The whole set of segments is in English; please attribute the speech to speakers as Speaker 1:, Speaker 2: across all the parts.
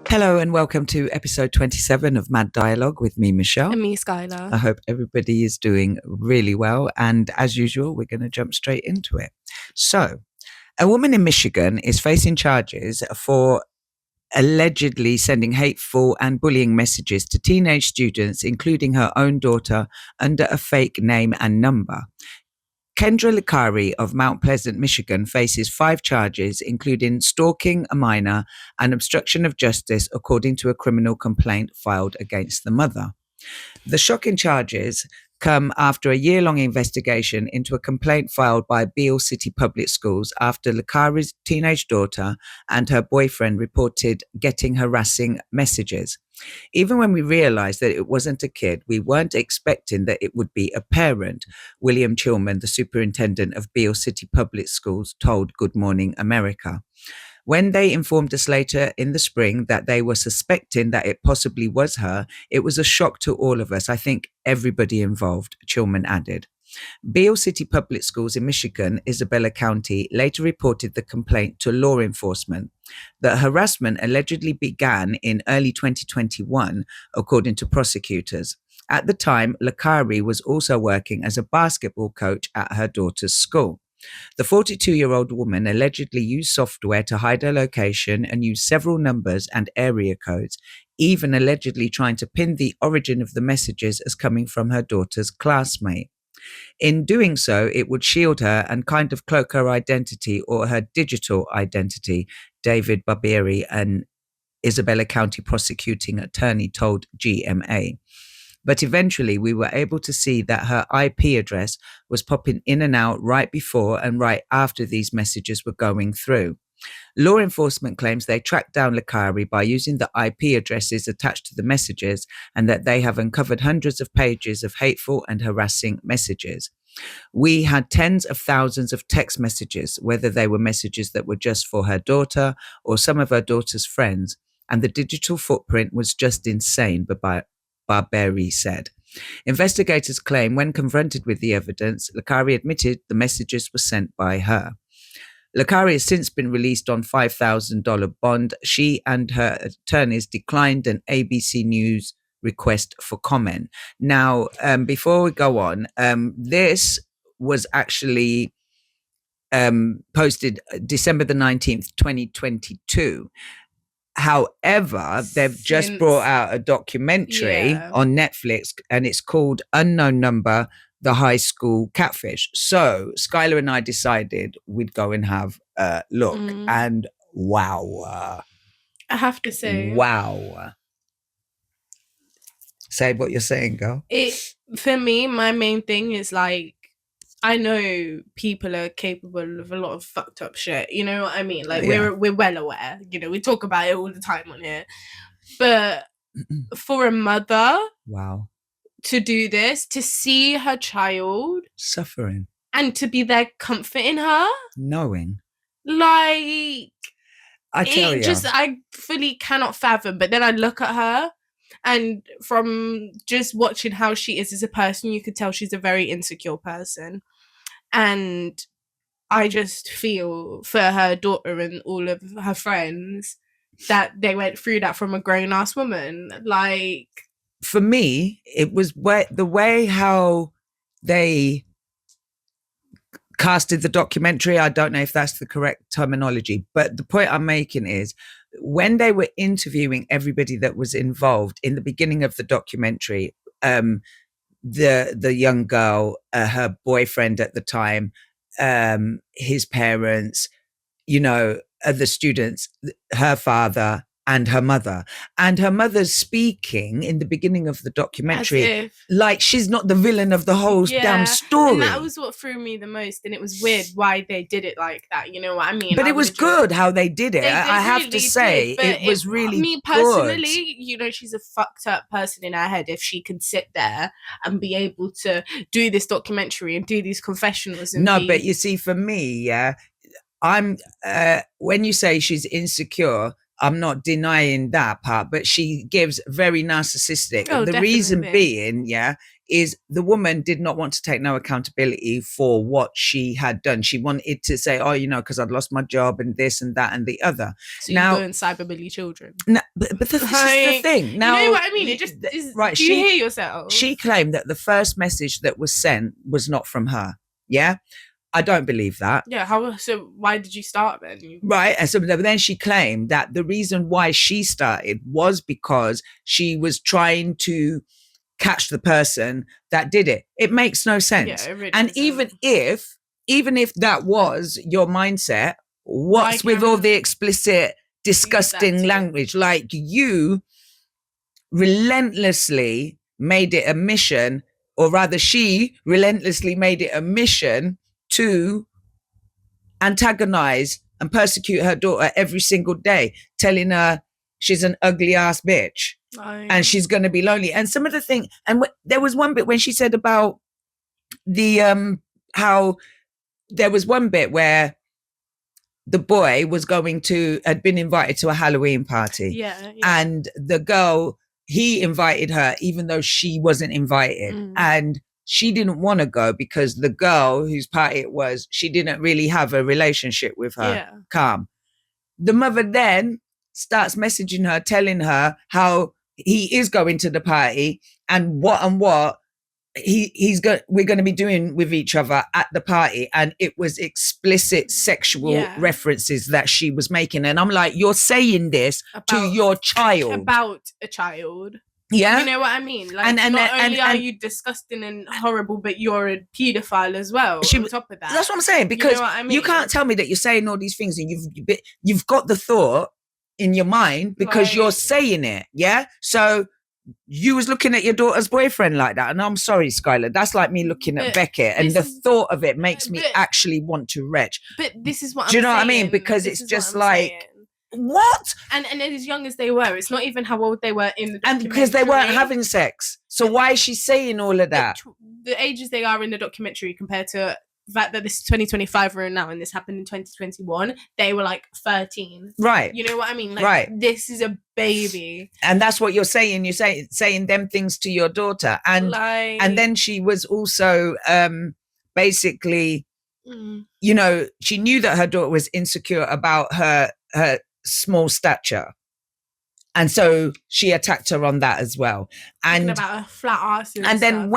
Speaker 1: Hello and welcome to episode 27 of Mad Dialogue with me, Michelle.
Speaker 2: And me, Skylar.
Speaker 1: I hope everybody is doing really well. And as usual, we're going to jump straight into it. So, a woman in Michigan is facing charges for allegedly sending hateful and bullying messages to teenage students, including her own daughter, under a fake name and number. Kendra Licari of Mount Pleasant, Michigan, faces 5 charges, including stalking a minor and obstruction of justice, according to a criminal complaint filed against the mother. The shocking charges come after a year-long investigation into a complaint filed by Beale City Public Schools after Licari's teenage daughter and her boyfriend reported getting harassing messages. Even when we realized that it wasn't a kid, we weren't expecting that it would be a parent, William Chilman, the superintendent of Beale City Public Schools, told Good Morning America. When they informed us later in the spring that they were suspecting that it possibly was her, it was a shock to all of us. I think everybody involved, Chilman added. Beale City Public Schools in Michigan, Isabella County, later reported the complaint to law enforcement. The harassment allegedly began in early 2021, according to prosecutors. At the time, Licari was also working as a basketball coach at her daughter's school. The 42-year-old woman allegedly used software to hide her location and used several numbers and area codes, even allegedly trying to pin the origin of the messages as coming from her daughter's classmate. In doing so, it would shield her and kind of cloak her identity or her digital identity, David Barbieri, an Isabella County prosecuting attorney, told GMA. But eventually we were able to see that her IP address was popping in and out right before and right after these messages were going through. Law enforcement claims they tracked down Licari by using the IP addresses attached to the messages and that they have uncovered hundreds of pages of hateful and harassing messages. We had tens of thousands of text messages, whether they were messages that were just for her daughter or some of her daughter's friends, and the digital footprint was just insane, Barbieri said. Investigators claim when confronted with the evidence, Licari admitted the messages were sent by her. Licari has since been released on $5,000 bond. She and her attorneys declined an ABC News request for comment. Now, before we go on, this was actually posted December the 19th, 2022. However, they've just brought out a documentary on Netflix and it's called Unknown Number, the High School Catfish. So Skylar and I decided we'd go and have a look and wow.
Speaker 2: I have to say.
Speaker 1: Wow. Say what you're saying, girl.
Speaker 2: For me, my main thing is like, I know people are capable of a lot of fucked up shit. You know what I mean? Like we're well aware. You know, we talk about it all the time on here. But for a mother,
Speaker 1: wow,
Speaker 2: to do this, to see her child
Speaker 1: suffering,
Speaker 2: and to be there comforting her,
Speaker 1: knowing,
Speaker 2: like
Speaker 1: I tell you,
Speaker 2: I fully cannot fathom. But then I look at her. And from just watching how she is as a person, you could tell she's a very insecure person. And I just feel for her daughter and all of her friends that they went through that from a grown-ass woman. Like,
Speaker 1: for me, it was the way how they casted the documentary. I don't know if that's the correct terminology, but the point I'm making is when they were interviewing everybody that was involved in the beginning of the documentary, the young girl, her boyfriend at the time, his parents, you know, the students, her father and her mother's speaking in the beginning of the documentary like she's not the villain of the whole damn story.
Speaker 2: And that was what threw me the most, and it was weird why they did it like that, you know what I mean?
Speaker 1: But it was good how they did it. I have to say it was really me personally
Speaker 2: good. You know, she's a fucked up person in her head if she can sit there and be able to do this documentary and do these confessionals and
Speaker 1: but you see, for me, I'm when you say she's insecure, I'm not denying that part, but she gives very narcissistic. The reason being, is the woman did not want to take no accountability for what she had done. She wanted to say, oh, because I'd lost my job and this and that and the other.
Speaker 2: So you go and cyberbully children.
Speaker 1: No, but this is the thing. Now,
Speaker 2: you know what I mean? It just is, right. Do you hear yourself?
Speaker 1: She claimed that the first message that was sent was not from her. Yeah. I don't believe that.
Speaker 2: Yeah, so why did you start then?
Speaker 1: Right. And so then she claimed that the reason why she started was because she was trying to catch the person that did it. It makes no sense.
Speaker 2: Yeah, it really
Speaker 1: and
Speaker 2: doesn't.
Speaker 1: even if that was your mindset, what's with all the explicit, disgusting language? Like, you relentlessly made it a mission, or rather she relentlessly made it a mission to antagonize and persecute her daughter every single day, telling her she's an ugly ass bitch and she's going to be lonely. And some of the thing, and there was one bit when she said about the how there was one bit where the boy had been invited to a Halloween party.
Speaker 2: Yeah.
Speaker 1: And the girl, he invited her even though she wasn't invited. And she didn't want to go because the girl whose party it was, she didn't really have a relationship with her.
Speaker 2: Yeah.
Speaker 1: Calm. The mother then starts messaging her, telling her how he is going to the party and what we're going to be doing with each other at the party. And it was explicit sexual references that she was making. And I'm like, you're saying this to your child.
Speaker 2: About a child.
Speaker 1: Yeah.
Speaker 2: You know what I mean? Like, not only are you disgusting and horrible, but you're a paedophile as well, on top of that.
Speaker 1: That's what I'm saying. Because you know what I mean? You can't tell me that you're saying all these things and you've got the thought in your mind because you're saying it. Yeah. So you was looking at your daughter's boyfriend like that. And I'm sorry, Skylar, that's like me looking at Beckett. And the thought of it makes me actually want to retch.
Speaker 2: But this is what I'm saying.
Speaker 1: Do you know what I mean? Because it's just like... Saying. What?
Speaker 2: And as young as they were, it's not even how old they were in the documentary.
Speaker 1: And because they weren't having sex. So why is she saying all of that?
Speaker 2: The ages they are in the documentary compared to the fact that this is 2025 right now and this happened in 2021, they were like 13.
Speaker 1: Right.
Speaker 2: You know what I mean? Like, this is a baby.
Speaker 1: And that's what you're saying. You're saying them things to your daughter. And then she was also basically, she knew that her daughter was insecure about her small stature, and so she attacked her on that as well. And
Speaker 2: about her flat ass
Speaker 1: and then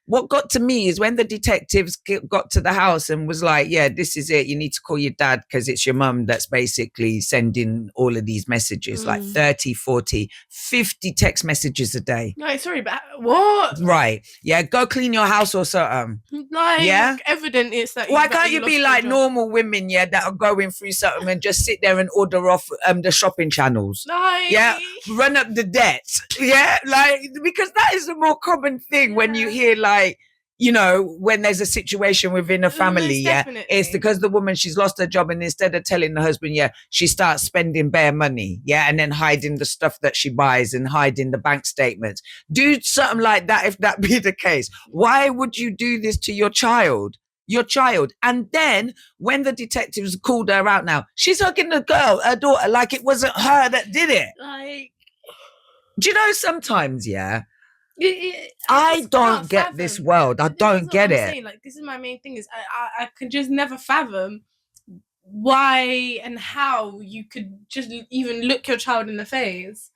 Speaker 1: what got to me is when the detectives got to the house and was like, yeah, this is it, you need to call your dad because it's your mum that's basically sending all of these messages, like 30, 40, 50 text messages a day.
Speaker 2: No, sorry, but what?
Speaker 1: Right. Yeah, go clean your house or something.
Speaker 2: Like, evident it's that.
Speaker 1: Why can't you be like normal women, that are going through something and just sit there and order off the shopping channels? Yeah, run up the debt. Yeah, like, because that is the more common thing when you hear like, when there's a situation within a family, it's because the woman, she's lost her job, and instead of telling the husband, she starts spending bare money, and then hiding the stuff that she buys and hiding the bank statements. Do something like that if that be the case. Why would you do this to your child? And then when the detectives called her out now, she's hugging her daughter, like it wasn't her that did it.
Speaker 2: Like,
Speaker 1: do you know sometimes, I don't get this world. I don't get it.
Speaker 2: Saying. Like, this is my main thing is I can just never fathom why and how you could just even look your child in the face.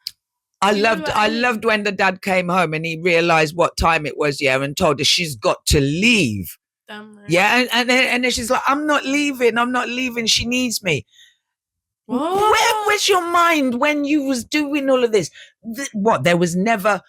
Speaker 1: I loved when the dad came home and he realized what time it was, and told her she's got to leave. Right. And then she's like, I'm not leaving, she needs me. What? Where was your mind when you was doing all of this? There was never...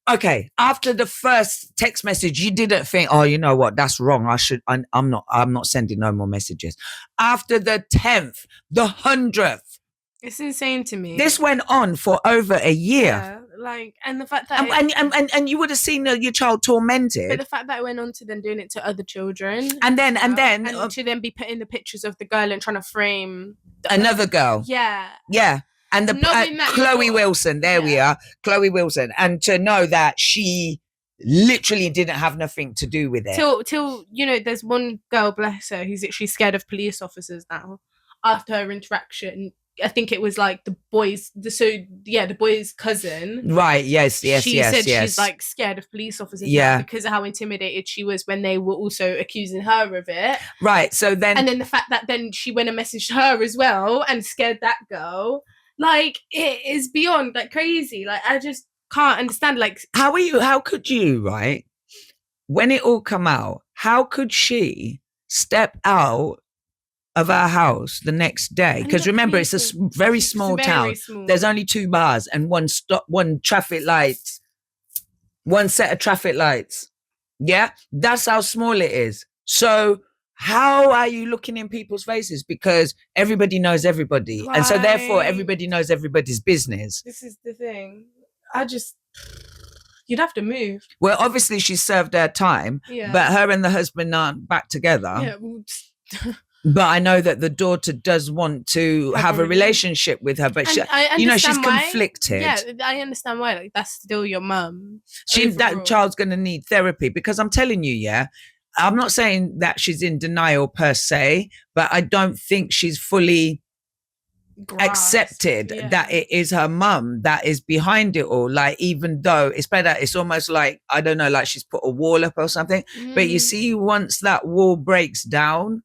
Speaker 1: Okay, after the first text message, you didn't think, oh, you know what, that's wrong. I'm not sending no more messages. After the 10th, the 100th.
Speaker 2: It's insane to me.
Speaker 1: This went on for over a year.
Speaker 2: Yeah, like, and the fact that
Speaker 1: and you would have seen your child tormented.
Speaker 2: But the fact that it went on to then doing it to other children,
Speaker 1: and
Speaker 2: to then be putting the pictures of the girl and trying to frame
Speaker 1: another girl.
Speaker 2: Yeah.
Speaker 1: And Chloe Wilson, we are, Chloe Wilson, and to know that she literally didn't have nothing to do with it.
Speaker 2: Till there's one girl, bless her, who's actually scared of police officers now after her interaction I think it was like the boy's cousin.
Speaker 1: Right. Yes.
Speaker 2: She said she's like scared of police officers now because of how intimidated she was when they were also accusing her of it.
Speaker 1: Right. So then,
Speaker 2: and then the fact that then she went and messaged her as well and scared that girl. Like, it is beyond like crazy. Like, I just can't understand. Like,
Speaker 1: how could you, right? When it all come out, how could she step out of our house the next day? Because remember, it's a very small town. There's only 2 bars and one traffic light, one set of traffic lights. Yeah, that's how small it is. So how are you looking in people's faces? Because everybody knows everybody. Right. And so therefore everybody knows everybody's business.
Speaker 2: This is the thing. You'd have to move.
Speaker 1: Well, obviously she served her time, but her and the husband aren't back together.
Speaker 2: Yeah.
Speaker 1: But I know that the daughter does want to have a relationship with her, but she's conflicted.
Speaker 2: Yeah, I understand why. Like, that's still your mum.
Speaker 1: That child's going to need therapy, because I'm telling you, I'm not saying that she's in denial per se, but I don't think she's fully accepted that it is her mum that is behind it all. Like, even though it's almost like, I don't know, like she's put a wall up or something. But you see, once that wall breaks down,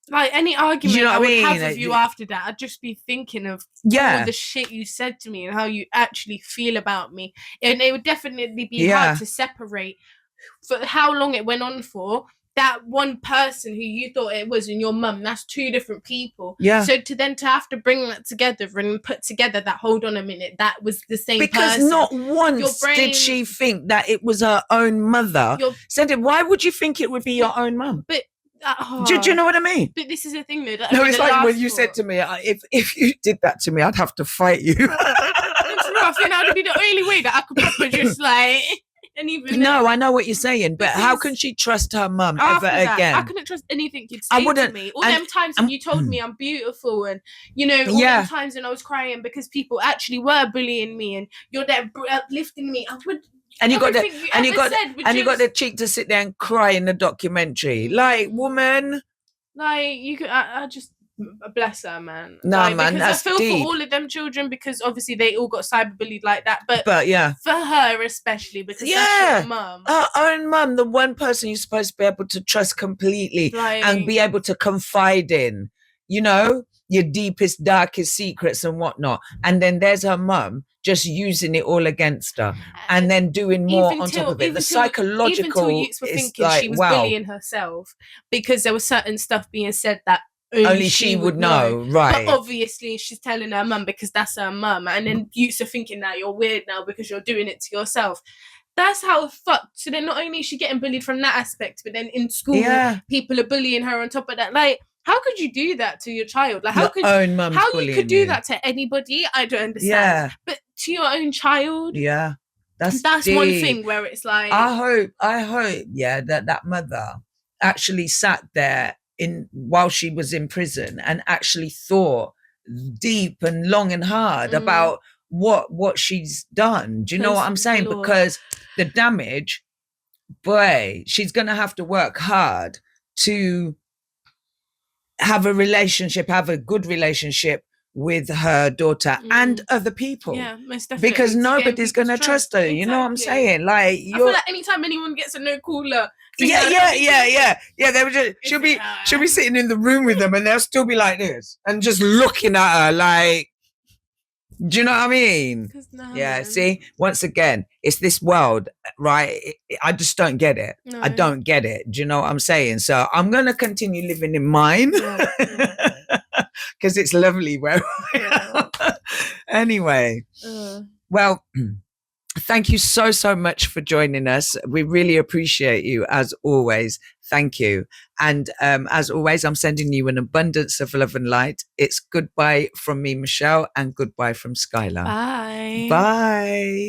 Speaker 2: like any argument I would have with you after that, I'd just be thinking of all the shit you said to me and how you actually feel about me. And it would definitely be hard to separate for how long it went on for. That one person who you thought it was and your mum, that's 2 different people. Yeah. So to have to bring that together and put together that, hold on a minute, that was the same person.
Speaker 1: Because not once did she think that it was her own mother. Why would you think it would be your own mum?
Speaker 2: But
Speaker 1: do you know what I mean?
Speaker 2: But this is the thing, though.
Speaker 1: No, it's like when you said to me, if you did that to me, I'd have to fight you.
Speaker 2: It's rough, and that would be the only way that I could probably just like... And even
Speaker 1: no, I know what you're saying, but how can she trust her mum ever again?
Speaker 2: I couldn't trust anything you'd say to me. All them times when you told me I'm beautiful, and all them times when I was crying because people actually were bullying me, and you're there uplifting me. I would. And you got the cheek to sit there and cry in the documentary, like, woman. Like, you could. I just. Bless her, man.
Speaker 1: No, man, that's
Speaker 2: I feel
Speaker 1: deep.
Speaker 2: for all of them children, because obviously they all got cyberbullied like that. But
Speaker 1: yeah,
Speaker 2: for her especially, because that's her mum.
Speaker 1: Her own mum, the one person you're supposed to be able to trust completely and be able to confide in, your deepest, darkest secrets and whatnot. And then there's her mum just using it all against her and then doing more on top of it. The psychological
Speaker 2: is like, she was bullying herself, because there was certain stuff being said that only she would know. Right. But obviously she's telling her mum because that's her mum, and then you are thinking that you're weird now because you're doing it to yourself. That's how fucked. So then not only is she getting bullied from that aspect, but then in school people are bullying her on top of that. Like, how could you do that to your child? Like, how you could do that to anybody? I don't understand. Yeah. But to your own child?
Speaker 1: Yeah. That's
Speaker 2: deep. One thing where it's like,
Speaker 1: I hope, that mother actually sat there while she was in prison and actually thought deep and long and hard about what she's done. Do you know what I'm saying? Lord. Because the damage, boy, she's going to have to work hard to have a good relationship with her daughter and other people. Yeah, most definitely. Because nobody's going to trust her. Exactly. You know what I'm saying? Like,
Speaker 2: I feel like anytime anyone gets a no caller.
Speaker 1: Yeah. They would she'll be sitting in the room with them, and they'll still be like this and just looking at her like, do you know what I mean? See, once again, it's this world, right? I just don't get it. No. I don't get it. Do you know what I'm saying? So I'm going to continue living in mine because it's lovely where I am. Anyway, well, thank you so much for joining us. We really appreciate you, as always. Thank you. And as always, I'm sending you an abundance of love and light. It's goodbye from me, Michelle, and goodbye from Skylar.
Speaker 2: Bye.
Speaker 1: Bye.